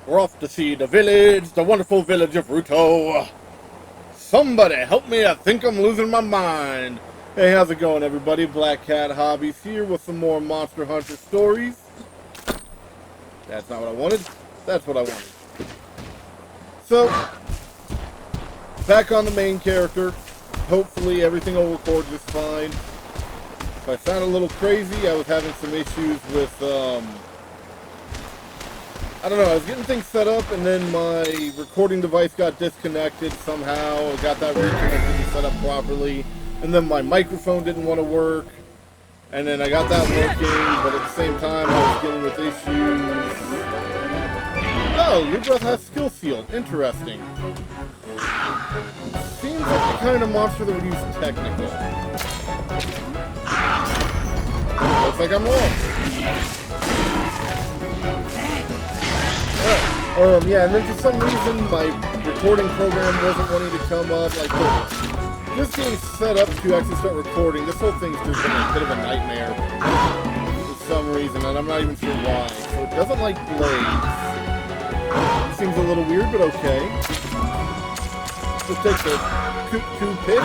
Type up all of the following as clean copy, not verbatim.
We're off to see the village, the wonderful village of Rutoh. Somebody help me, I think I'm losing my mind. Hey, how's it going, everybody? Black Cat Hobbies here with some more Monster Hunter stories. That's not what I wanted. That's what I wanted. So, back on the main character. Hopefully everything will record just fine. If I sound a little crazy, I was having some issues with, I don't know, I was getting things set up and then my recording device got disconnected somehow. I got that reconnected and set up properly. And then my microphone didn't want to work. And then I got that working, but at the same time I was dealing with issues. Oh, Rutoh has skill field. Interesting. Seems like the kind of monster that would use technical. Looks like I'm wrong. Yeah, and then for some reason my recording program wasn't wanting to come up. Like, just getting set up to actually start recording, this whole thing's just been a bit of a nightmare for some reason, and I'm not even sure why. So it doesn't like blades. It seems a little weird, but okay. Let's take the Coot pick.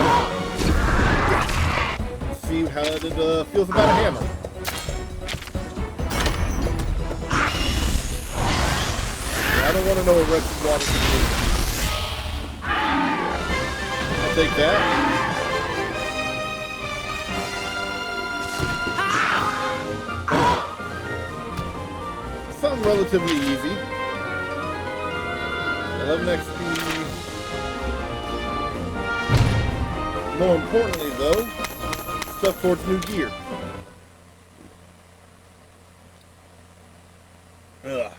See how it feels about a hammer. I don't want to know what red water can do. I'll take that. Something relatively easy. 11 XP. More importantly, though, stuff towards new gear. Ugh.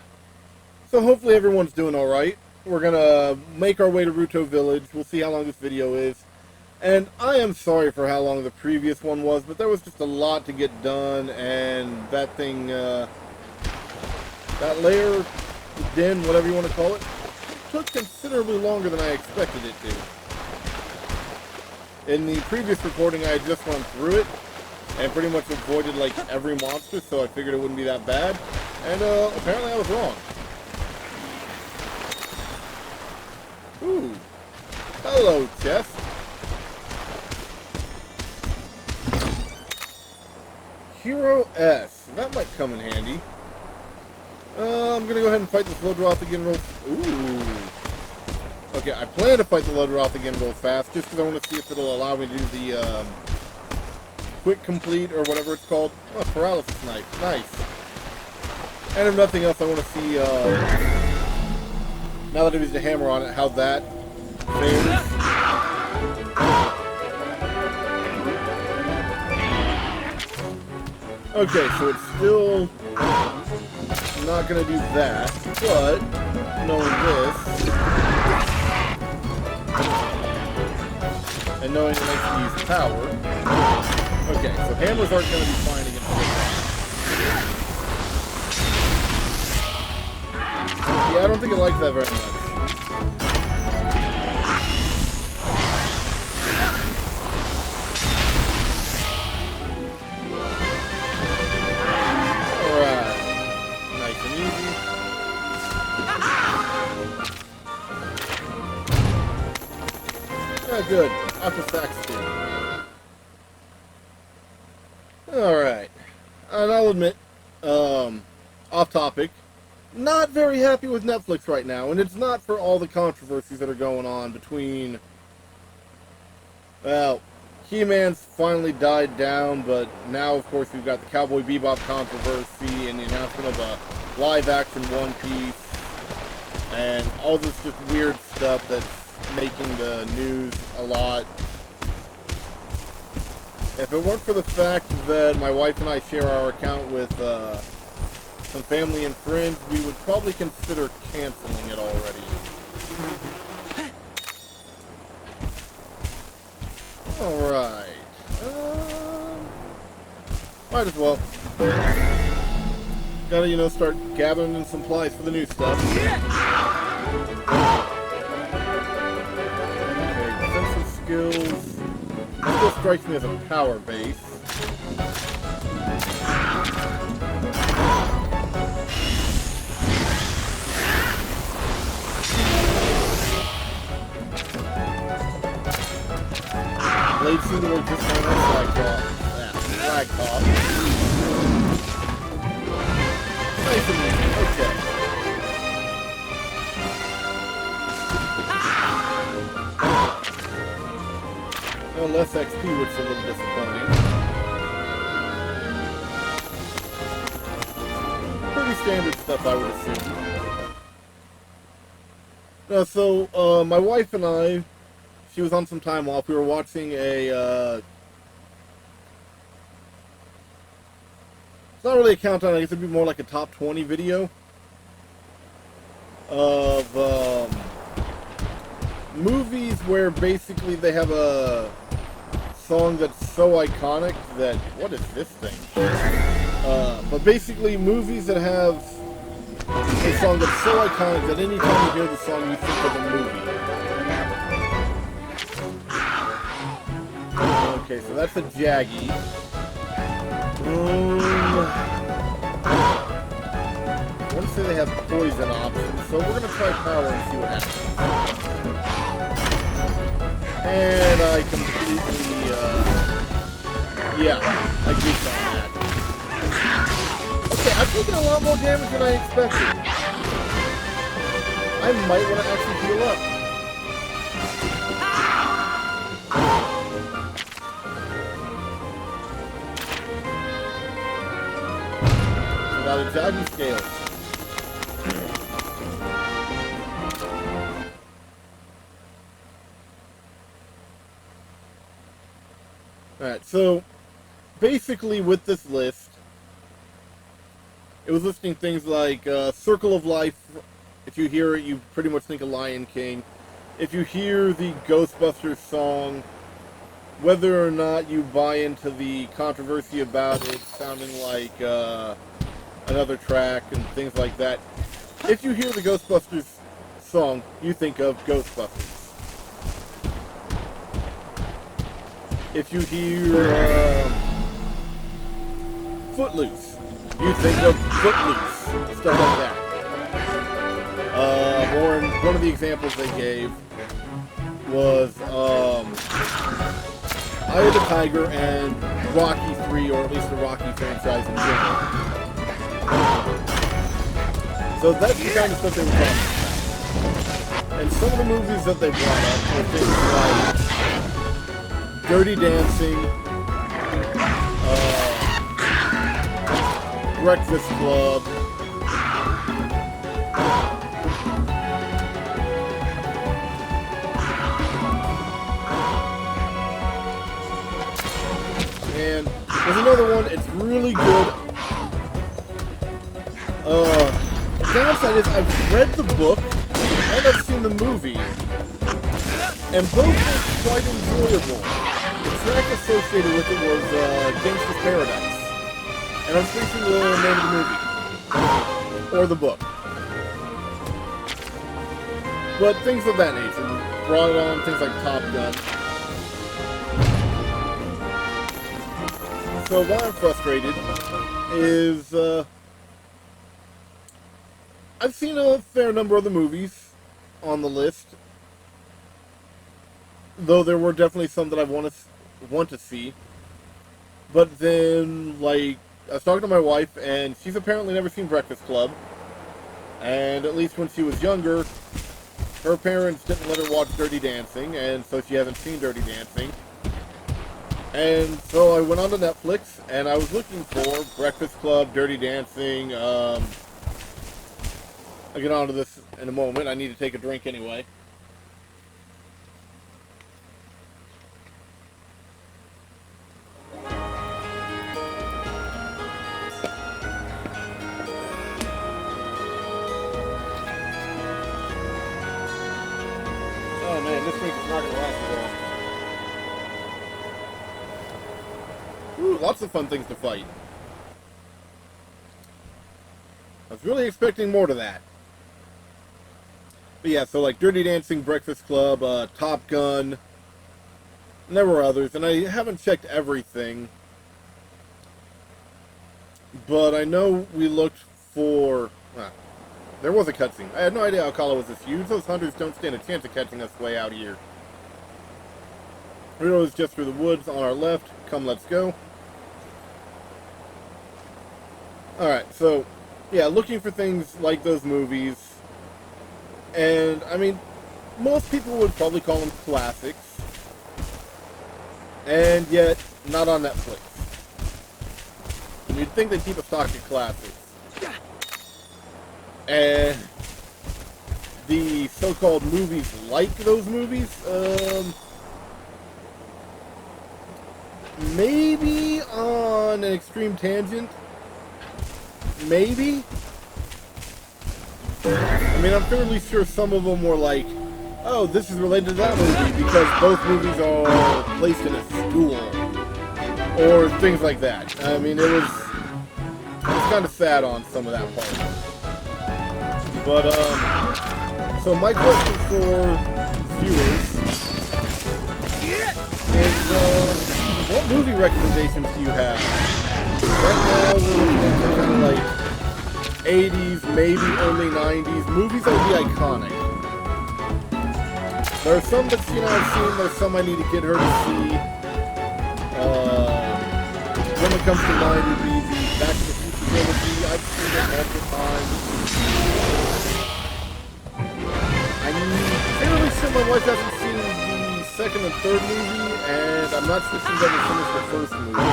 So hopefully everyone's doing alright. We're gonna make our way to Rutoh Village. We'll see how long this video is. And I am sorry for how long the previous one was, but there was just a lot to get done, and that thing, that lair, the den, whatever you want to call it, took considerably longer than I expected it to. In the previous recording, I had just run through it, and pretty much avoided, like, every monster, so I figured it wouldn't be that bad. And, apparently I was wrong. Ooh. Hello, chest. Hero S. That might come in handy. I'm gonna go ahead and fight this Lodroth again real... Ooh. Okay, I plan to fight the Lodroth again real fast, just because I want to see if it'll allow me to do the, quick complete, or whatever it's called. Oh, paralysis knife. Nice. And if nothing else, I want to see, now that I've used a hammer on it, how that fares. Okay, so it's still not going to do that, but knowing this, and knowing it makes me use power, okay, so hammers aren't going to be fine against this. Yeah, I don't think it likes that very much. Alright. Nice and easy. Yeah, good. Aqua Sax too. Alright. And I'll admit, off topic, not very happy with Netflix right now, and it's not for all the controversies that are going on between, well, He-Man's finally died down, but now, of course, we've got the Cowboy Bebop controversy and the announcement of a live-action One Piece, and all this just weird stuff that's making the news a lot. If it weren't for the fact that my wife and I share our account with, some family and friends, we would probably consider canceling it already. Alright. Might as well. Gotta, you know, start gathering in supplies for the new stuff. Okay, defensive skills. Still strikes me as a power base. Blade seem to work just fine on flag top. Nice and easy. Okay. No less XP, which is a little disappointing. Pretty standard stuff, I would assume. So, my wife and I, she was on some time off. We were watching a, it's not really a countdown, I guess it'd be more like a top 20 video of, movies where basically they have a song that's so iconic that, what is this thing? But basically movies that have a song that's so iconic that anytime you hear the song you think of a movie. Okay, so that's a Jaggy. I want to say they have poison options, so we're going to try power and see what happens. And I completely, yeah, I goofed on that. Okay, I've taken a lot more damage than I expected. I might want to actually heal up. Now the Jaggy scales. Alright, so basically with this list, it was listing things like Circle of Life. If you hear it, you pretty much think of Lion King. If you hear the Ghostbusters song, whether or not you buy into the controversy about it sounding like another track and things like that, if you hear the Ghostbusters song, you think of Ghostbusters. If you hear Footloose, you think of Footloose, stuff like that. Or one of the examples they gave was Eye of the Tiger and Rocky 3, or at least the Rocky franchise in general. So that's the kind of stuff they were talking about. And some of the movies that they brought up were things like Dirty Dancing, Breakfast Club, and there's another one, it's really good. The downside is I've read the book and I've seen the movie, and both were quite enjoyable. The track associated with it was Gangsta's Paradise. And I'm spacing the name of the movie. Or the book. But things of that nature. Brought it on, things like Top Gun. So why I'm frustrated is, I've seen a fair number of the movies on the list. Though there were definitely some that I want to see. But then, like, I was talking to my wife, and she's apparently never seen Breakfast Club. And at least when she was younger, her parents didn't let her watch Dirty Dancing, and so she hasn't seen Dirty Dancing. And so I went on to Netflix, and I was looking for Breakfast Club, Dirty Dancing. I'll get onto this in a moment. I need to take a drink anyway. Oh man, this drink is not going to last long. Ooh, lots of fun things to fight. I was really expecting more to that. But yeah, so like Dirty Dancing, Breakfast Club, Top Gun, and there were others, and I haven't checked everything. But I know we looked for... there was a cutscene. I had no idea Alcala was this huge. Those hunters don't stand a chance of catching us way out here. Rutoh is just through the woods on our left. Come, let's go. Alright, so, yeah, looking for things like those movies. And, I mean, most people would probably call them classics. And yet, not on Netflix. You'd think they'd keep a stock of classics. And the so-called movies like those movies, maybe on an extreme tangent. Maybe. I mean, I'm fairly sure some of them were like, oh, this is related to that movie because both movies are placed in a school. Or things like that. I mean, it was kind of sad on some of that part. But, so my question for viewers is, what movie recommendations do you have? Right now, we're looking at kind of like 80s, maybe early 90s, movies that would be iconic. There are some that, I've seen, there's some I need to get her to see. One that comes to mind would be the Back to the Future trilogy. I've seen it multiple times. I'm fairly sure my wife hasn't seen the second and third movie, and I'm not sure she's ever finished the first movie.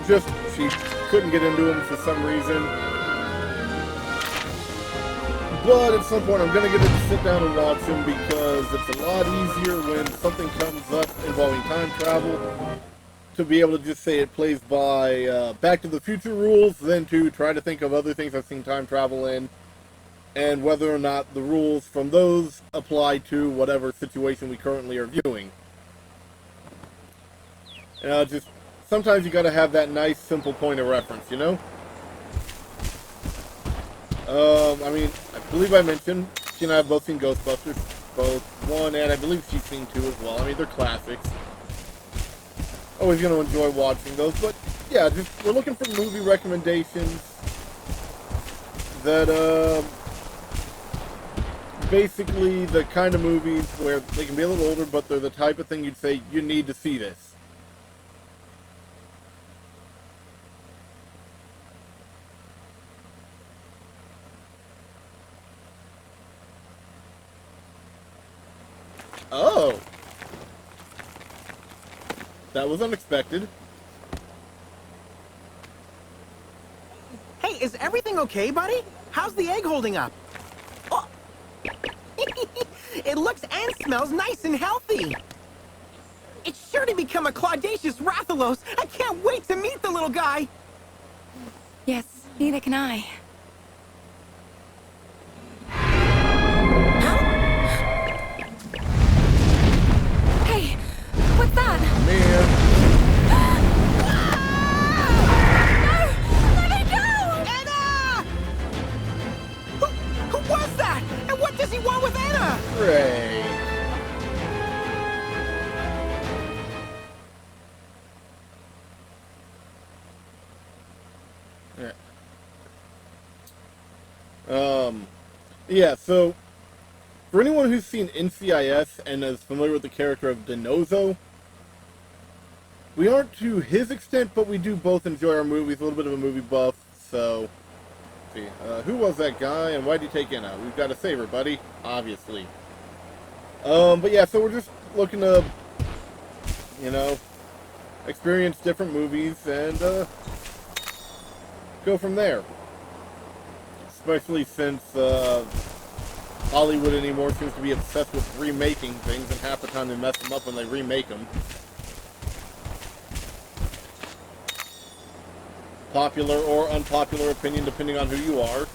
Just, she couldn't get into them for some reason. But at some point I'm going to get her to sit down and watch them because it's a lot easier when something comes up involving time travel to be able to just say it plays by Back to the Future rules than to try to think of other things I've seen time travel in and whether or not the rules from those apply to whatever situation we currently are viewing. Just sometimes you got to have that nice simple point of reference, you know? I mean, I believe I mentioned, she and I have both seen Ghostbusters, both 1 and I believe she's seen 2 as well. I mean, they're classics. Always going to enjoy watching those, but yeah, just we're looking for movie recommendations that, basically the kind of movies where they can be a little older, but they're the type of thing you'd say, you need to see this. Oh! That was unexpected. Hey, is everything okay, buddy? How's the egg holding up? Oh. It looks and smells nice and healthy. It's sure to become a Claudacious Rathalos. I can't wait to meet the little guy. Yes, neither can I. Hey, what's that? Man. No! Let it go! Anna! Who was that? And what does he want with Anna? Great. Yeah, so, for anyone who's seen NCIS and is familiar with the character of Denozo, we aren't to his extent, but we do both enjoy our movies, a little bit of a movie buff, so, let's see, who was that guy, and why'd he take Anna? We've got to save her, buddy, obviously. But yeah, so we're just looking to, experience different movies, and, go from there. Especially since Hollywood anymore seems to be obsessed with remaking things, and half the time they mess them up when they remake them. Popular or unpopular opinion, depending on who you are.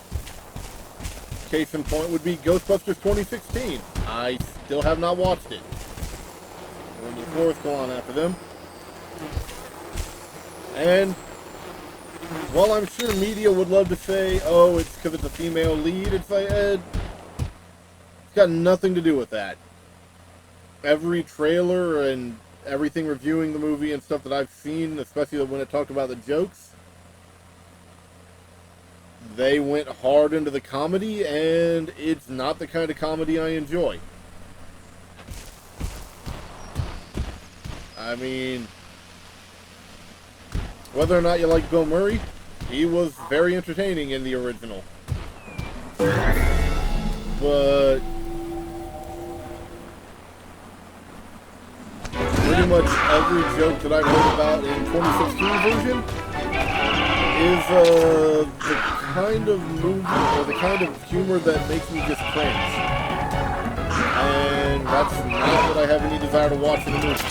Case in point would be Ghostbusters 2016. I still have not watched it. And the fourth go on after them. And while I'm sure media would love to say, oh, it's because it's a female lead, it's like, it's got nothing to do with that. Every trailer and everything reviewing the movie and stuff that I've seen, especially when it talked about the jokes, they went hard into the comedy, and it's not the kind of comedy I enjoy. I mean, whether or not you like Bill Murray, he was very entertaining in the original. But pretty much every joke that I heard about in 2016 version is the kind of movie or the kind of humor that makes me just cringe. And that's not what I have any desire to watch in a movie.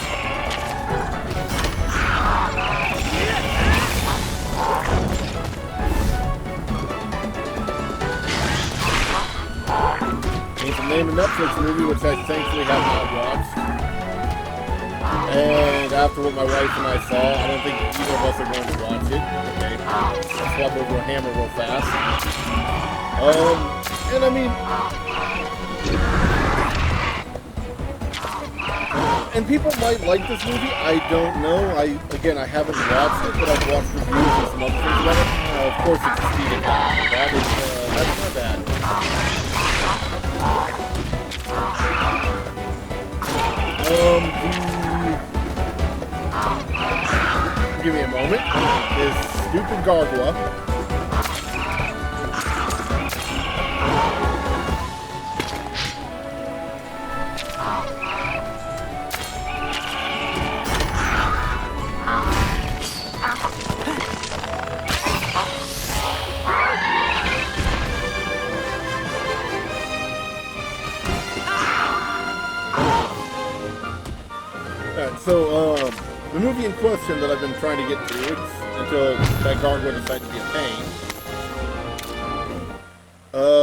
You can name a Netflix movie, which I thankfully have not watched. And after what my wife and I saw, I don't think either of us are going to watch it. Okay, let's swap over a hammer real fast. And I mean, and people might like this movie. I don't know. I haven't watched it, but I've watched reviews and some other things about it. Of course, it's Steven. That's not bad. Give me a moment. This stupid gargoyle. So, the movie in question that I've been trying to get through, until that gargoyle decided to be a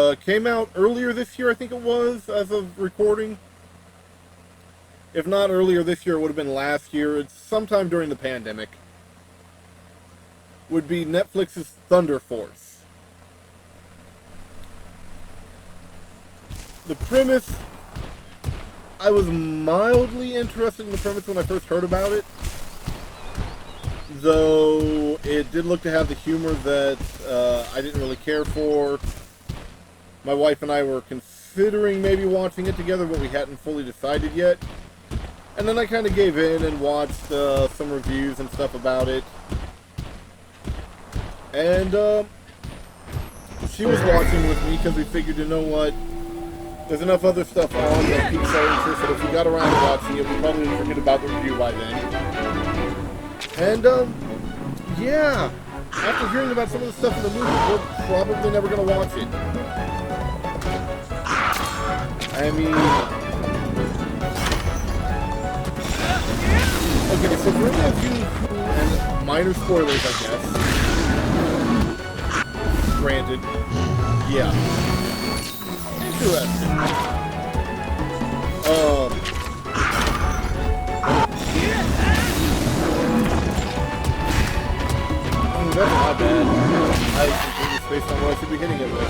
pain, came out earlier this year, I think it was, as of recording. If not earlier this year, it would have been last year. It's sometime during the pandemic. Would be Netflix's Thunder Force. The premise, I was mildly interested in the premise when I first heard about it, though it did look to have the humor that I didn't really care for. My wife and I were considering maybe watching it together, but we hadn't fully decided yet. And then I kind of gave in and watched some reviews and stuff about it. And she was watching with me because we figured, you know what, there's enough other stuff on that piques our interest that if we got around to watching it, we probably would forget about the review by then. And, yeah, after hearing about some of the stuff in the movie, we're probably never going to watch it. I mean, okay, so for any of you who, and minor spoilers, I guess, granted, yeah. Interesting. That's not bad. I completely spaced on what I should be hitting it with.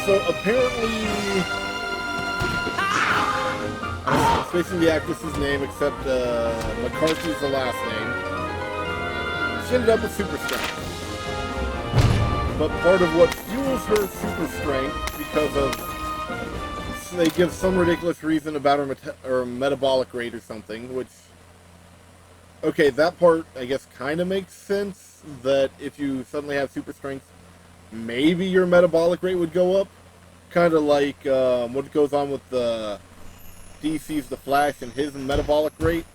So apparently, I'm spacing the actress's name, except McCarthy's the last name. She ended up with super strength. But part of what fuels her super strength, because of, they give some ridiculous reason about her metabolic rate or something, which, okay, that part, I guess, kind of makes sense, that if you suddenly have super strength, maybe your metabolic rate would go up, kind of like what goes on with the DC's The Flash and his metabolic rate.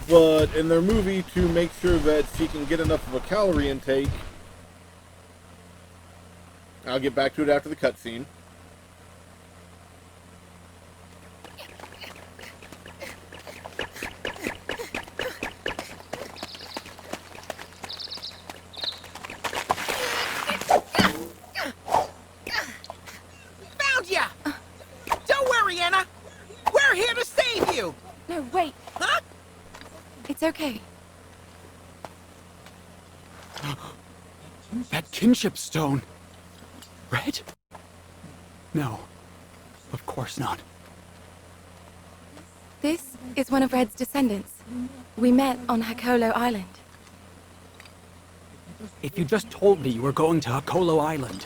But in their movie, to make sure that she can get enough of a calorie intake, I'll get back to it after the cutscene. Found ya! Don't worry, Anna. We're here to save you. No, wait. Huh? It's okay. That kinship stone. Red? No, of course not. This is one of Red's descendants. We met on Hakolo Island. If you just told me you were going to Hakolo Island,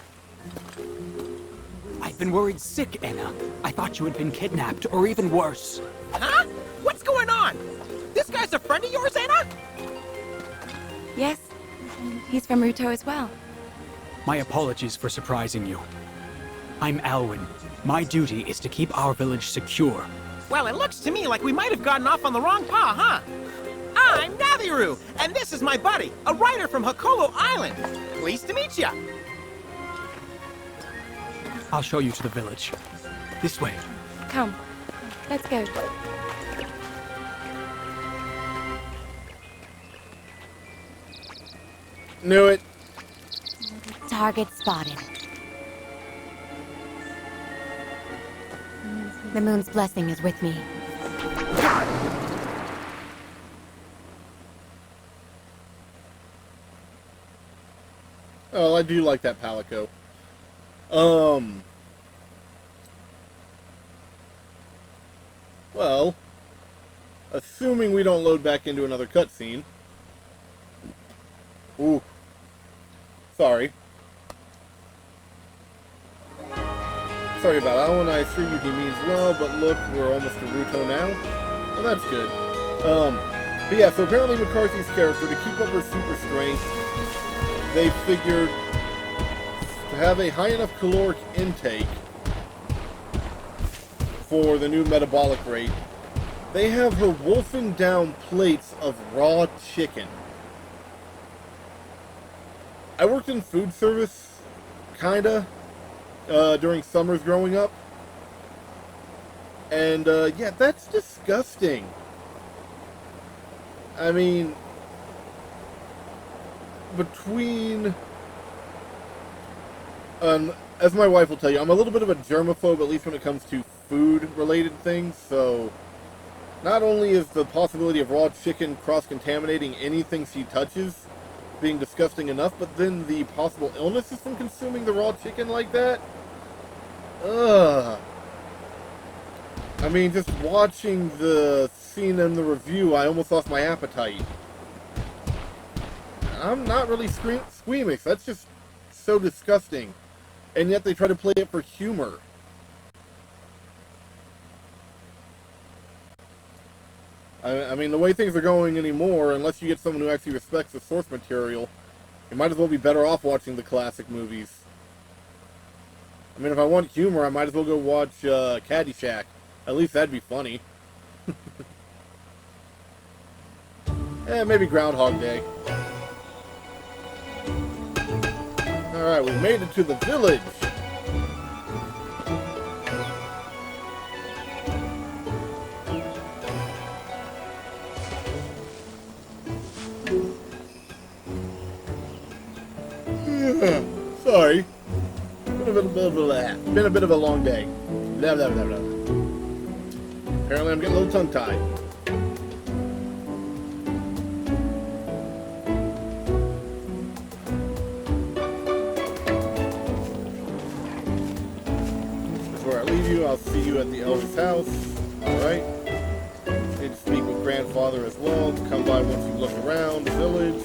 been worried sick, Anna. I thought you had been kidnapped, or even worse. Huh? What's going on? This guy's a friend of yours, Anna? Yes, he's from Rutoh as well. My apologies for surprising you. I'm Alwyn. My duty is to keep our village secure. Well, it looks to me like we might have gotten off on the wrong paw, huh? I'm Nathiru, and this is my buddy, a writer from Hakolo Island. Pleased to meet ya. I'll show you to the village. This way. Come, let's go. Knew it. Target spotted. The moon's blessing is with me. Oh, I do like that Palico. Well, assuming we don't load back into another cutscene. Ooh. Sorry. Sorry about that one. I assume you means well, but look, we're almost to Rutoh now. Well, that's good. But yeah, so apparently McCarthy's character, to keep up her super strength, they figured to have a high enough caloric intake for the new metabolic rate, they have her wolfing down plates of raw chicken. I worked in food service, kinda, during summers growing up. And, yeah, that's disgusting. I mean, between, as my wife will tell you, I'm a little bit of a germaphobe, at least when it comes to food-related things, so not only is the possibility of raw chicken cross-contaminating anything she touches being disgusting enough, but then the possible illnesses from consuming the raw chicken like that? Ugh. I mean, just watching the scene in the review, I almost lost my appetite. I'm not really squeamish, that's just so disgusting. And yet they try to play it for humor. I mean, the way things are going anymore, unless you get someone who actually respects the source material, you might as well be better off watching the classic movies. I mean, if I want humor, I might as well go watch Caddyshack. At least that'd be funny. Maybe Groundhog Day. Alright, we made it to the village. Sorry. Been a bit of a long day. Blah, blah, blah, blah. Apparently I'm getting a little tongue-tied. Before I leave you, I'll see you at the elder's house. Alright. Need to speak with grandfather as well. Come by once you look around the village.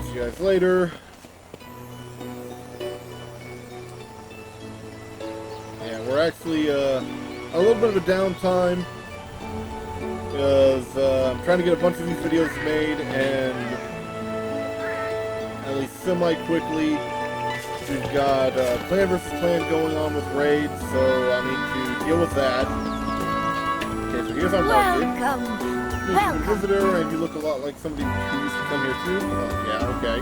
See you guys later. Yeah, we're actually a little bit of a downtime because I'm trying to get a bunch of these videos made, and at least semi-quickly we've got Clan vs. Clan going on with raids, so I need to deal with that. Okay, so here's our market. Welcome. Here's the visitor, and you look a lot like somebody who used to come here too. Oh, yeah, okay.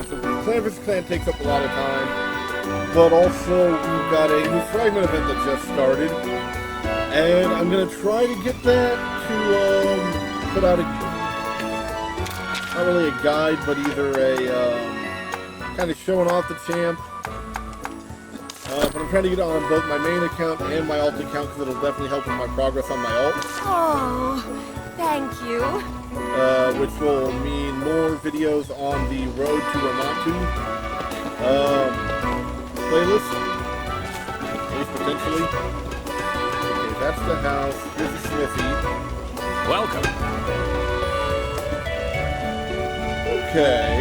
So Clan vs. Clan takes up a lot of time, but also we've got a new fragment event that just started, and I'm gonna try to get that to put out not really a guide, but either a kind of showing off the champ. But I'm trying to get it on both my main account and my alt account because it'll definitely help with my progress on my alt. Oh, thank you. Which will mean more videos on the road to Ramatu playlist, at least potentially. Okay, that's the house. Here's the smithy. Welcome. Okay.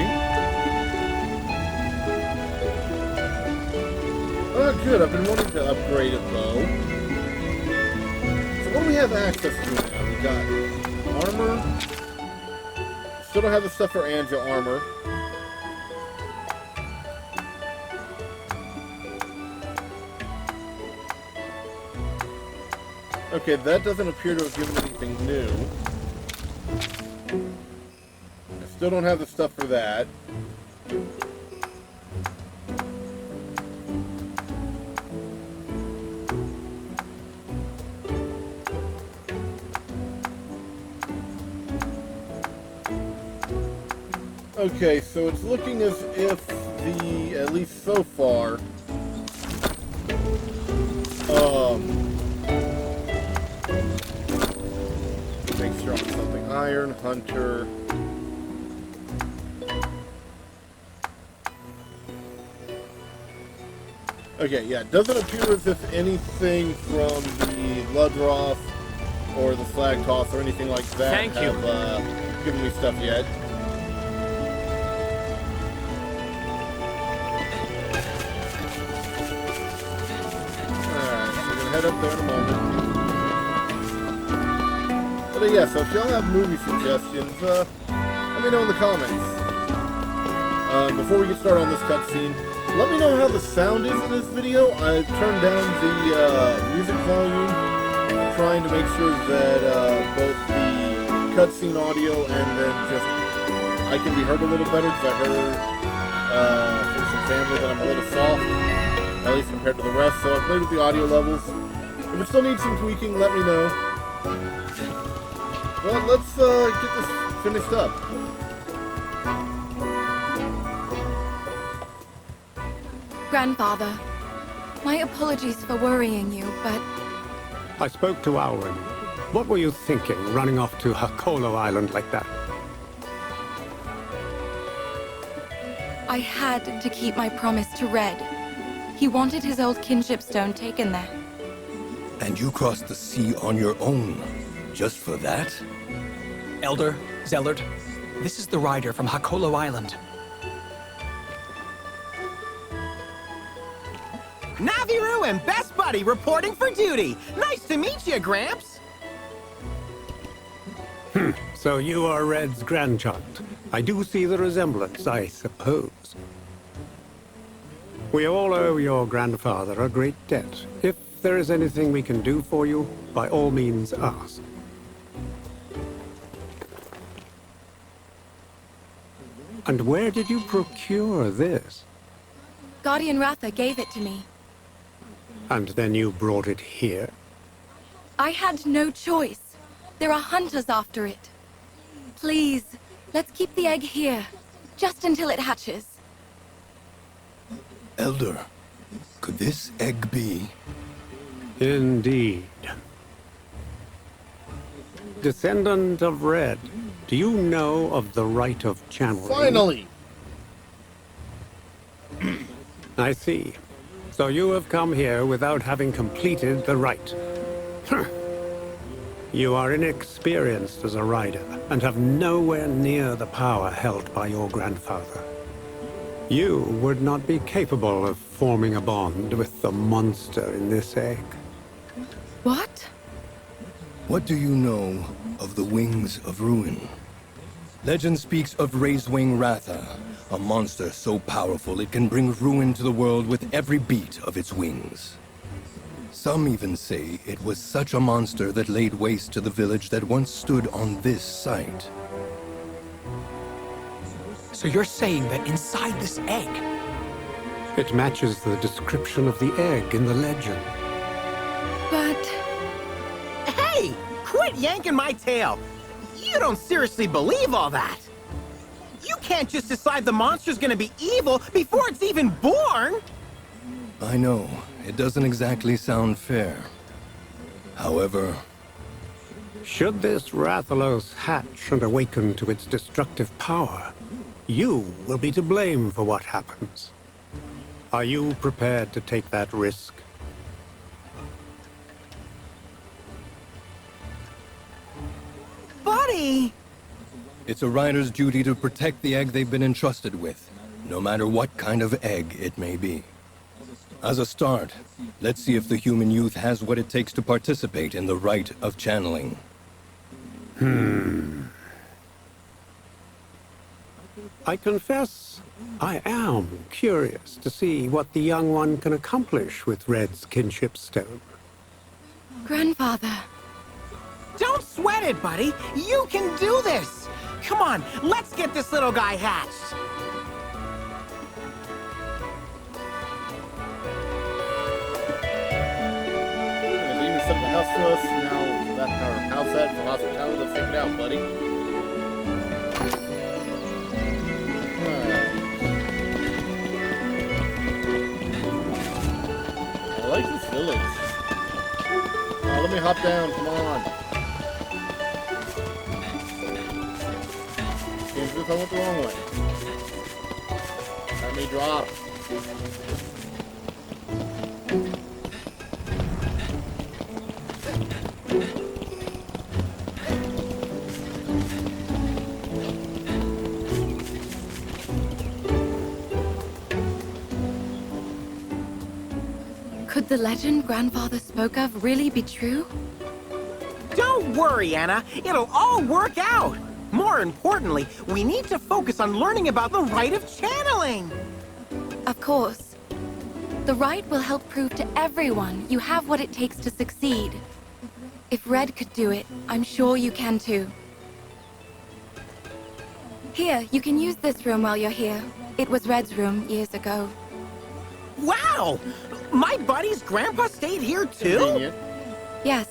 good. I've been wanting to upgrade it, though. So what do we have access to now? We got armor. Still don't have the stuff for Anja armor. Okay, that doesn't appear to have given anything new. I still don't have the stuff for that. Okay, so it's looking as if the, at least so far, make sure I'm something. Iron Hunter. Okay, yeah, it doesn't appear as if anything from the Ludroth or the Flag Toss or anything like that have given me stuff yet. Head up there in a moment. But yeah, so if y'all have movie suggestions, let me know in the comments. Before we get started on this cutscene, let me know how the sound is in this video. I turned down the music volume, trying to make sure that both the cutscene audio and then just I can be heard a little better, because I heard from some family that I'm a little soft, at least compared to the rest. So I played with the audio levels. If it still needs some tweaking, let me know. Well, let's get this finished up. Grandfather, my apologies for worrying you, but I spoke to Alwyn. What were you thinking, running off to Hakolo Island like that? I had to keep my promise to Red. He wanted his old kinship stone taken there. And you crossed the sea on your own, just for that? Elder, Zellert, this is the rider from Hakolo Island. Naviru and Best Buddy reporting for duty. Nice to meet you, Gramps. So you are Red's grandchild. I do see the resemblance, I suppose. We all owe your grandfather a great debt. If there is anything we can do for you, by all means ask. And where did you procure this? Guardian Ratha gave it to me. And then you brought it here? I had no choice. There are hunters after it. Please, let's keep the egg here, just until it hatches. Elder, could this egg be? Indeed. Descendant of Red, do you know of the rite of channeling? Finally! I see. So you have come here without having completed the rite. You are inexperienced as a rider, and have nowhere near the power held by your grandfather. You would not be capable of forming a bond with the monster in this egg. What? What do you know of the Wings of Ruin? Legend speaks of Raisewing Ratha, a monster so powerful it can bring ruin to the world with every beat of its wings. Some even say it was such a monster that laid waste to the village that once stood on this site. So you're saying that inside this egg... It matches the description of the egg in the legend. But... Hey, quit yanking my tail. You don't seriously believe all that. You can't just decide the monster's gonna be evil before it's even born. I know, it doesn't exactly sound fair. However... Should this Rathalos hatch and awaken to its destructive power, you will be to blame for what happens. Are you prepared to take that risk? Buddy! It's a rider's duty to protect the egg they've been entrusted with, no matter what kind of egg it may be. As a start, let's see if the human youth has what it takes to participate in the rite of channeling. I confess, I am curious to see what the young one can accomplish with Red's kinship stone. Grandfather. Don't sweat it, buddy. You can do this. Come on, let's get this little guy hatched. And even set the house for us. Now that our house set for hospitality, let's take it out, buddy. I like this village. Let me hop down, come on. Seems as if I went the wrong way. Let me drop. Could the legend Grandfather spoke of really be true? Don't worry, Anna. It'll all work out. More importantly, we need to focus on learning about the rite of channeling. Of course. The rite will help prove to everyone you have what it takes to succeed. If Red could do it, I'm sure you can too. Here, you can use this room while you're here. It was Red's room years ago. Wow! My buddy's grandpa stayed here too? Convenient. Yes.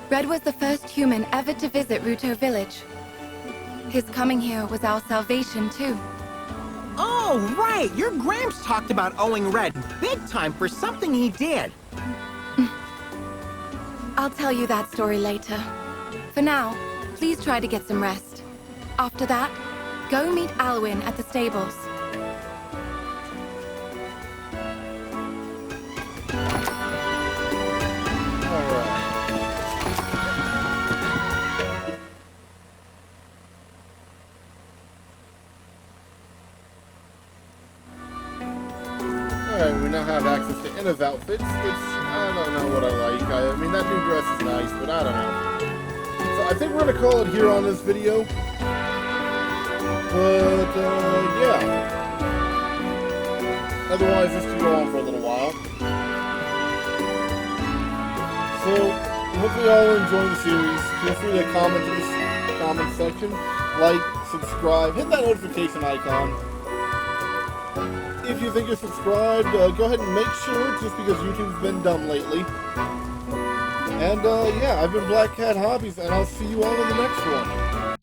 Red was the first human ever to visit Rutoh village. His coming here was our salvation too. Oh, right! Your Gramps talked about owing Red big time for something he did. I'll tell you that story later. For now, please try to get some rest. After that, go meet Alwyn at the stables. Alright, we now have access to Anna's outfits, which I don't know what I like. I mean, that new dress is nice, but I don't know. So I think we're going to call it here on this video. But, yeah. Otherwise, this could go on for a little while. So, hopefully y'all are enjoying the series. Feel free to comment in the comment section. Like, subscribe, hit that notification icon. If you think you're subscribed, go ahead and make sure, just because YouTube's been dumb lately. And, yeah, I've been Black Cat Hobbies, and I'll see you all in the next one.